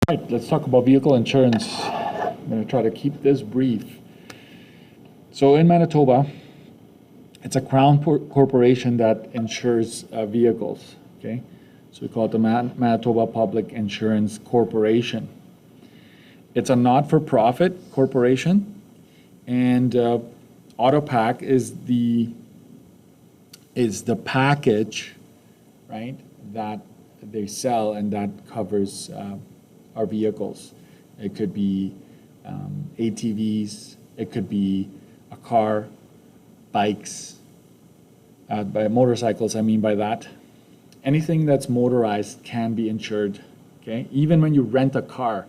All right, let's talk about vehicle insurance. I'm going to try to keep this brief. So in Manitoba, it's a crown corporation that insures vehicles. Okay, so we call it the Manitoba Public Insurance Corporation. It's a not-for-profit corporation, and Autopac is the package, right, that they sell and that covers our vehicles. It could be ATVs, it could be a car, bikes, by motorcycles, I mean by that. Anything that's motorized can be insured, okay? Even when you rent a car,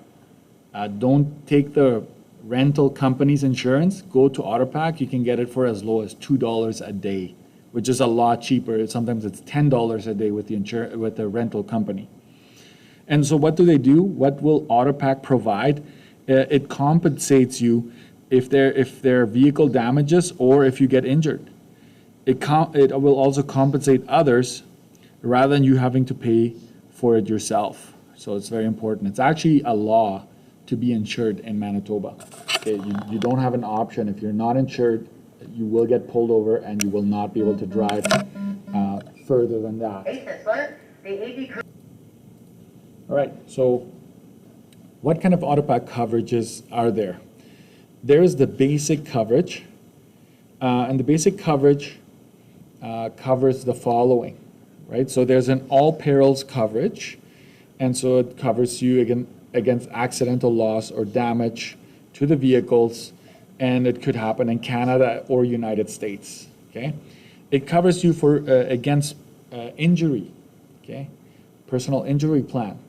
don't take the rental company's insurance, go to Autopac, you can get it for as low as $2 a day, which is a lot cheaper. Sometimes it's $10 a day with the rental company. And so what do they do? What will Autopac provide? It compensates you if there are vehicle damages or if you get injured. It will also compensate others rather than you having to pay for it yourself. So it's very important. It's actually a law to be insured in Manitoba. Okay, you don't have an option. If you're not insured, you will get pulled over and you will not be able to drive further than that. All right, so what kind of Autopac coverages are there? There is the basic coverage, and the basic coverage covers the following, right? So there's an all perils coverage, and so it covers you against accidental loss or damage to the vehicles, and it could happen in Canada or United States, okay? It covers you for against injury, okay? Personal injury plan.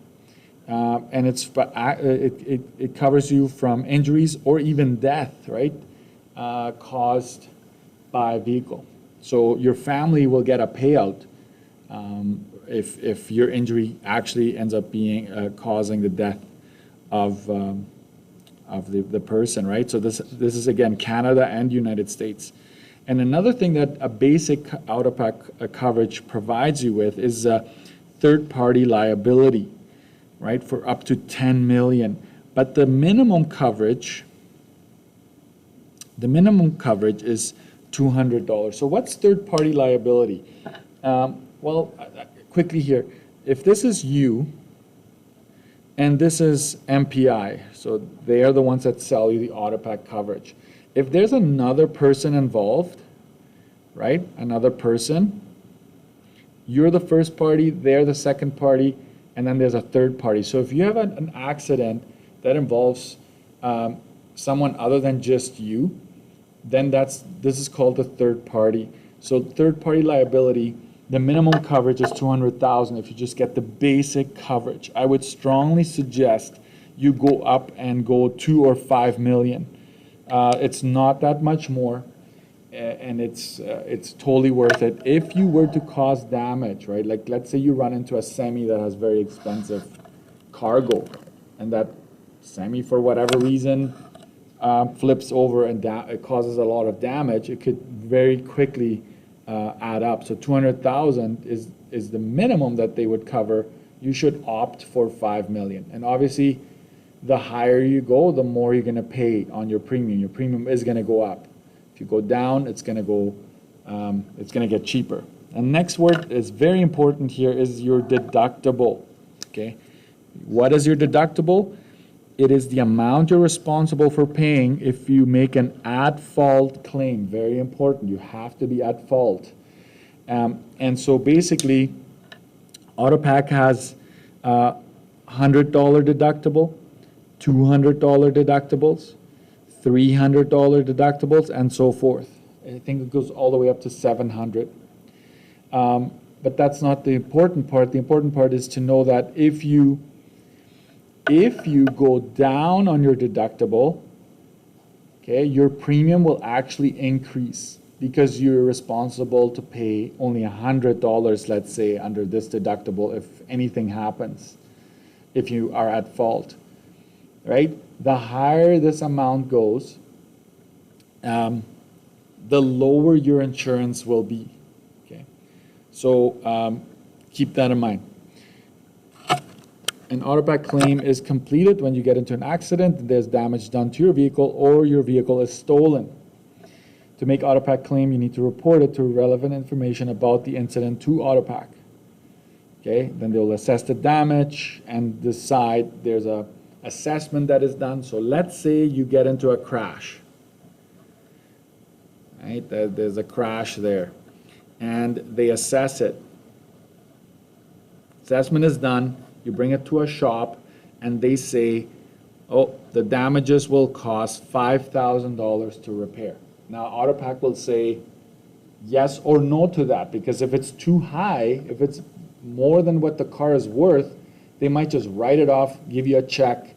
And it covers you from injuries or even death, right, caused by a vehicle. So your family will get a payout if your injury actually ends up being causing the death of the person, right? So this is again Canada and United States. And another thing that a basic Autopac coverage provides you with is third-party liability, right, for up to 10 million. But the minimum coverage is $200. So what's third-party liability? Well, quickly here, if this is you and this is MPI, so they are the ones that sell you the Autopac coverage. If there's another person involved, right, another person, you're the first party, they're the second party, and then there's a third party. So if you have an accident that involves someone other than just you, then this is called the third party. So third party liability, the minimum coverage is $200,000 if you just get the basic coverage. I would strongly suggest you go up and go 2 or 5 million. It's not that much more, and it's totally worth it. If you were to cause damage, right? Like let's say you run into a semi that has very expensive cargo, and that semi for whatever reason flips over and it causes a lot of damage, it could very quickly add up. So 200,000 is the minimum that they would cover. You should opt for 5 million. And obviously, the higher you go, the more you're going to pay on your premium. Your premium is going to go up. If you go down, it's going to get cheaper. And next word is very important here is your deductible. Okay, what is your deductible? It is the amount you're responsible for paying if you make an at-fault claim. Very important. You have to be at fault. And so basically, Autopac has $100 deductible, $200 deductibles, $300 deductibles, and so forth. I think it goes all the way up to $700. But that's not the important part. The important part is to know that if you go down on your deductible, okay, your premium will actually increase because you're responsible to pay only $100, let's say, under this deductible if anything happens, if you are at fault, right? The higher this amount goes, the lower your insurance will be, okay? So keep that in mind. An Autopack claim is completed when you get into an accident, there's damage done to your vehicle, or your vehicle is stolen. To make Autopack claim, you need to report it to relevant information about the incident to Autopack. Okay, then they'll assess the damage and decide. There's a assessment that is done. So let's say you get into a crash. Right, there's a crash there, and they assess it. Assessment is done. You bring it to a shop, and they say, oh, the damages will cost $5,000 to repair. Now, Autopack will say yes or no to that, because if it's too high, if it's more than what the car is worth, they might just write it off, give you a check,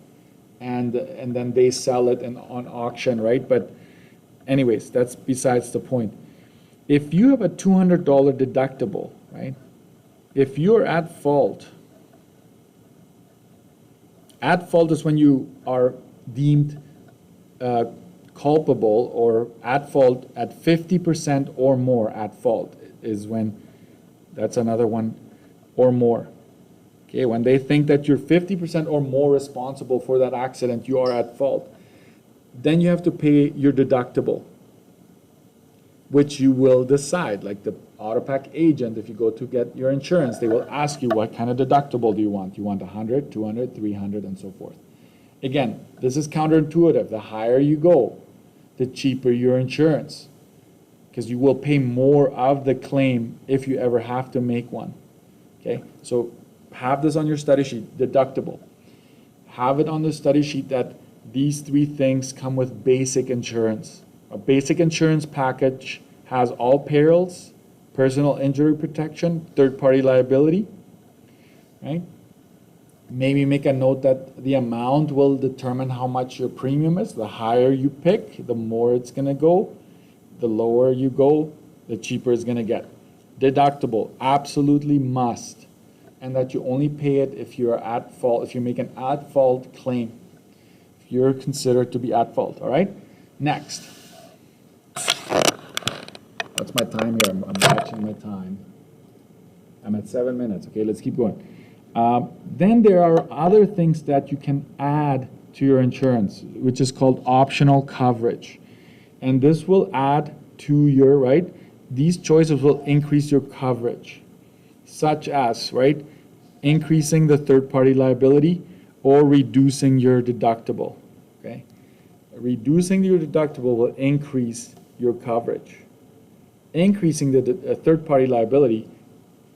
and then they sell it on auction, right? But anyways, that's besides the point. If you have a $200 deductible, right? If you're at fault is when you are deemed culpable, or at fault at 50% or more. At fault is when, that's another one, or more. Okay, when they think that you're 50% or more responsible for that accident, you are at fault. Then you have to pay your deductible, which you will decide. Like the Autopack agent, if you go to get your insurance, they will ask you, what kind of deductible do you want? You want 100, 200, 300, and so forth. Again, this is counterintuitive. The higher you go, the cheaper your insurance, because you will pay more of the claim if you ever have to make one. Okay, so have this on your study sheet, deductible. Have it on the study sheet that these three things come with basic insurance. A basic insurance package has all perils, personal injury protection, third-party liability, right? Maybe make a note that the amount will determine how much your premium is. The higher you pick, the more it's going to go. The lower you go, the cheaper it's going to get. Deductible, absolutely must. And that you only pay it if you're at fault, if you make an at-fault claim. If you're considered to be at fault, all right? Next. What's my time here? I'm watching my time. I'm at 7 minutes. Okay, let's keep going. Then there are other things that you can add to your insurance, which is called optional coverage. And this will add to your, right? These choices will increase your coverage, such as, right, increasing the third-party liability or reducing your deductible, okay? Reducing your deductible will increase your coverage. Increasing the third-party liability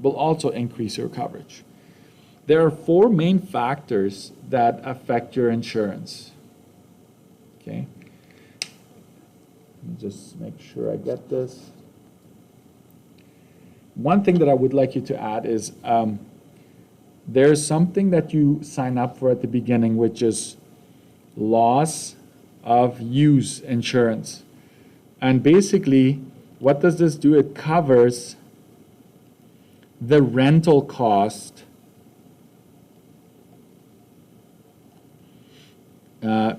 will also increase your coverage. There are four main factors that affect your insurance, okay? Let me just make sure I get this. One thing that I would like you to add is there's something that you sign up for at the beginning, which is loss of use insurance. And basically, what does this do? It covers the rental cost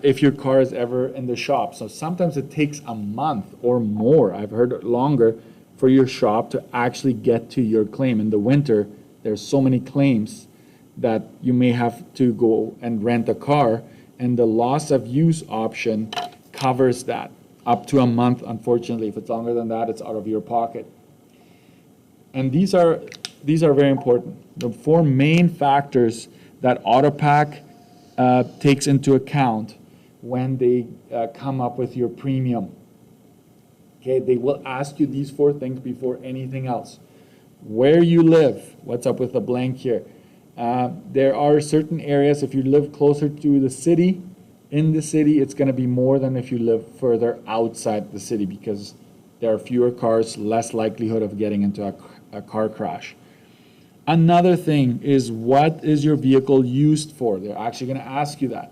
if your car is ever in the shop. So sometimes it takes a month or more, I've heard longer, for your shop to actually get to your claim. In the winter, there's so many claims that you may have to go and rent a car, and the loss of use option covers that up to a month. Unfortunately, if it's longer than that, it's out of your pocket. And these are very important. The four main factors that Autopack takes into account when they come up with your premium. Okay, they will ask you these four things before anything else. Where you live, what's up with the blank here? There are certain areas, if you live closer to the city, in the city, it's going to be more than if you live further outside the city, because there are fewer cars, less likelihood of getting into a car crash. Another thing is, what is your vehicle used for? They're actually going to ask you that.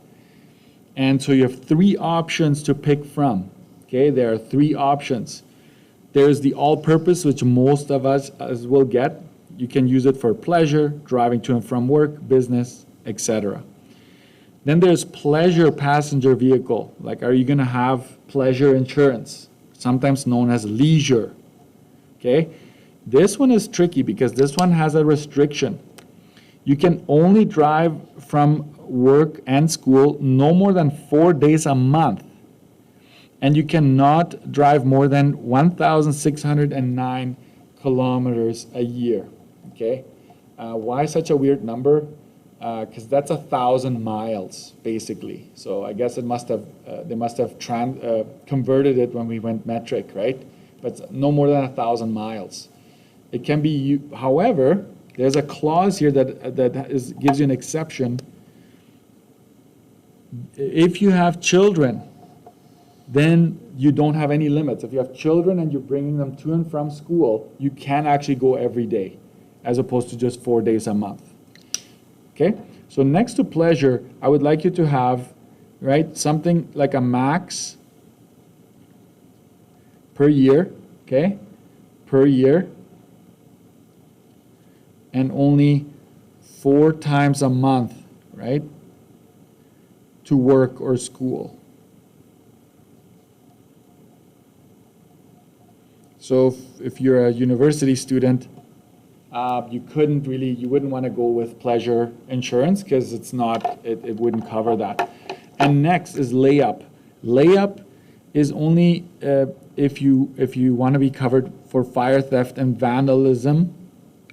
And so you have three options to pick from. Okay, there are three options. There's the all-purpose, which most of us will get. You can use it for pleasure, driving to and from work, business, etc. Then there's pleasure passenger vehicle. Like, are you going to have pleasure insurance, sometimes known as leisure? Okay, this one is tricky because this one has a restriction. You can only drive from work and school no more than 4 days a month. And you cannot drive more than 1,609 kilometers a year. Okay? Why such a weird number? Because that's 1,000 miles, basically. So I guess it must have they must have converted it when we went metric, right? But no more than 1,000 miles. It can be, however, there's a clause here that gives you an exception. If you have children, then you don't have any limits. If you have children and you're bringing them to and from school, you can actually go every day, as opposed to just 4 days a month. Okay? So next to pleasure, I would like you to have, right, something like a max per year, okay? Per year. And only 4 times a month, right? To work or school. So if you're a university student, you wouldn't want to go with pleasure insurance because it wouldn't cover that. And next is layup. Layup is only if you want to be covered for fire, theft, and vandalism,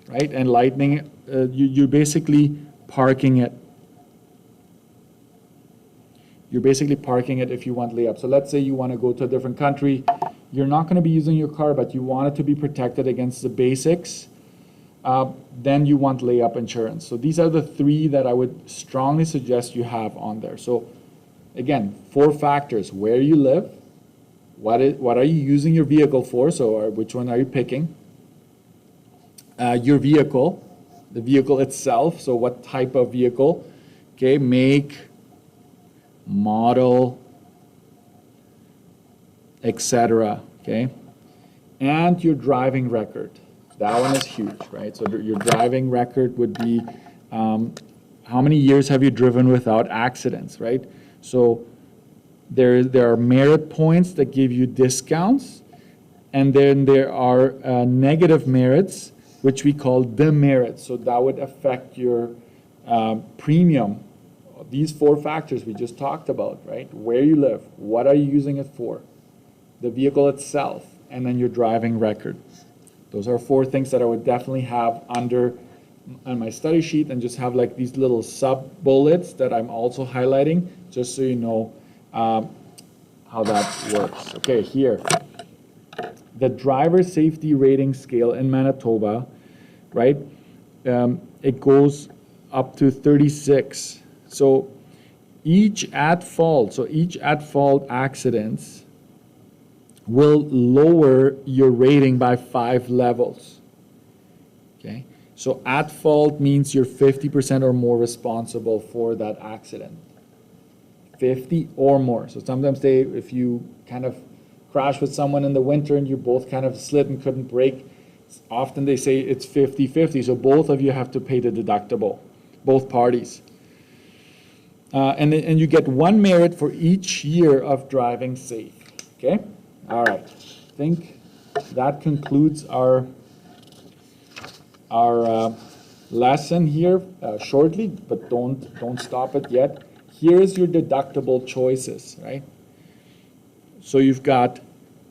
right? And lightning, you're basically parking it. You're basically parking it if you want layup. So let's say you want to go to a different country. You're not going to be using your car, but you want it to be protected against the basics. Then you want layup insurance. So these are the 3 that I would strongly suggest you have on there. So again, 4 factors: where you live, what are you using your vehicle for? So which one are you picking? Your vehicle, the vehicle itself. So what type of vehicle? Okay, make, model, etc. Okay, and your driving record. That one is huge, right? So your driving record would be how many years have you driven without accidents, right? So there are merit points that give you discounts, and then there are negative merits, which we call demerits. So that would affect your premium. These 4 factors we just talked about, right? Where you live, what are you using it for, the vehicle itself, and then your driving record. Those are 4 things that I would definitely have on my study sheet, and just have like these little sub-bullets that I'm also highlighting, just so you know how that works. Okay, here. The driver safety rating scale in Manitoba, right? It goes up to 36. So each at-fault accidents will lower your rating by 5 levels. Okay? So at fault means you're 50% or more responsible for that accident. 50 or more. So sometimes if you kind of crash with someone in the winter and you both kind of slid and couldn't brake, often they say it's 50-50. So both of you have to pay the deductible, both parties. And you get 1 merit for each year of driving safe. Okay? All right. I think that concludes our lesson here shortly, but don't stop it yet. Here's your deductible choices, right? So you've got,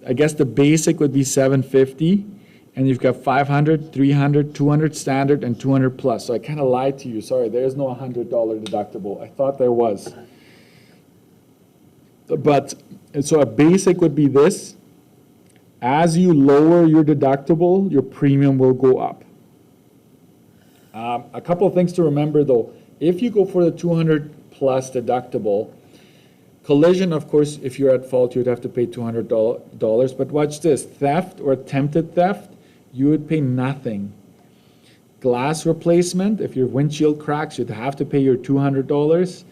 I guess the basic would be $750, and you've got $500, $300, $200 standard, and $200 plus. So I kind of lied to you. Sorry, there is no $100 deductible. I thought there was. But so a basic would be this. As you lower your deductible, your premium will go up. A couple of things to remember though. If you go for the $200 plus deductible, collision, of course, if you're at fault, you'd have to pay $200. But watch this, theft or attempted theft, you would pay nothing. Glass replacement, if your windshield cracks, you'd have to pay your $200.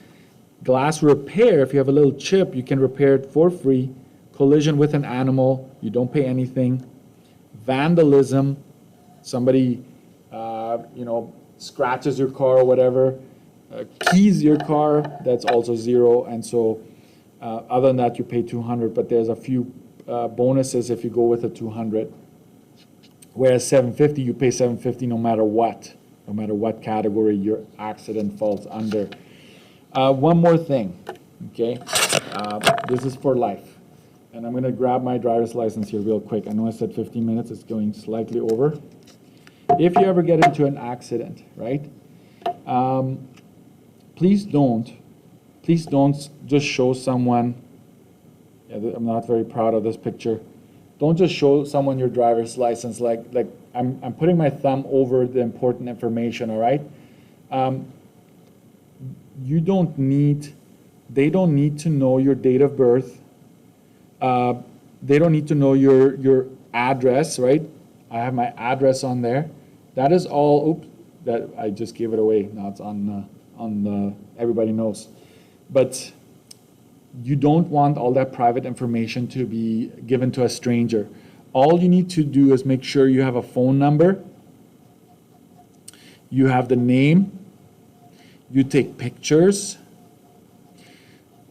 Glass repair, if you have a little chip, you can repair it for free. Collision with an animal, you don't pay anything. Vandalism, somebody scratches your car or whatever, keys your car, that's also zero. And so other than that, you pay $200, but there's a few bonuses if you go with a $200. Whereas $750, you pay $750 no matter what. no matter what category your accident falls under. One more thing, okay? This is for life. And I'm going to grab my driver's license here real quick. I know I said 15 minutes. It's going slightly over. If you ever get into an accident, right, please don't just show someone, I'm not very proud of this picture. Don't just show someone your driver's license like I'm putting my thumb over the important information, all right? They don't need to know your date of birth. They don't need to know your address, right? I have my address on there. That is all, oops, that I just gave it away. Now it's on everybody knows. But you don't want all that private information to be given to a stranger. All you need to do is make sure you have a phone number, you have the name, you take pictures,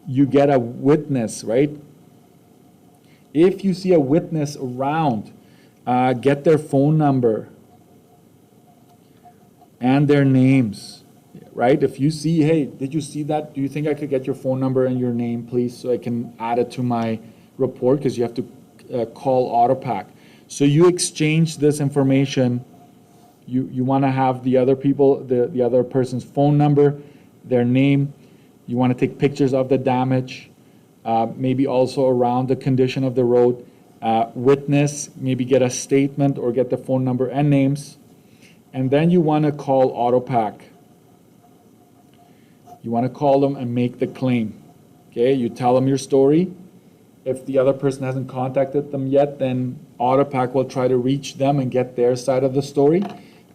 you get a witness, right? If you see a witness around, get their phone number and their names, right? If you see, hey, did you see that? Do you think I could get your phone number and your name, please, so I can add it to my report? Because you have to call Autopac. So you exchange this information. You want to have the other people, the other person's phone number, their name. You want to take pictures of the damage, maybe also around the condition of the road. Witness, maybe get a statement or get the phone number and names. And then you want to call Autopac. You want to call them and make the claim. Okay, you tell them your story. If the other person hasn't contacted them yet, then Autopac will try to reach them and get their side of the story.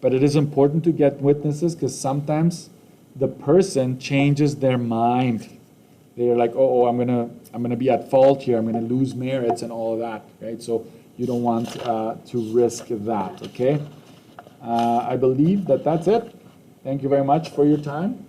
But it is important to get witnesses because sometimes the person changes their mind. They're like, oh, I'm gonna be at fault here. I'm gonna lose merits and all of that, right? So you don't want to risk that. Okay. I believe that that's it. Thank you very much for your time.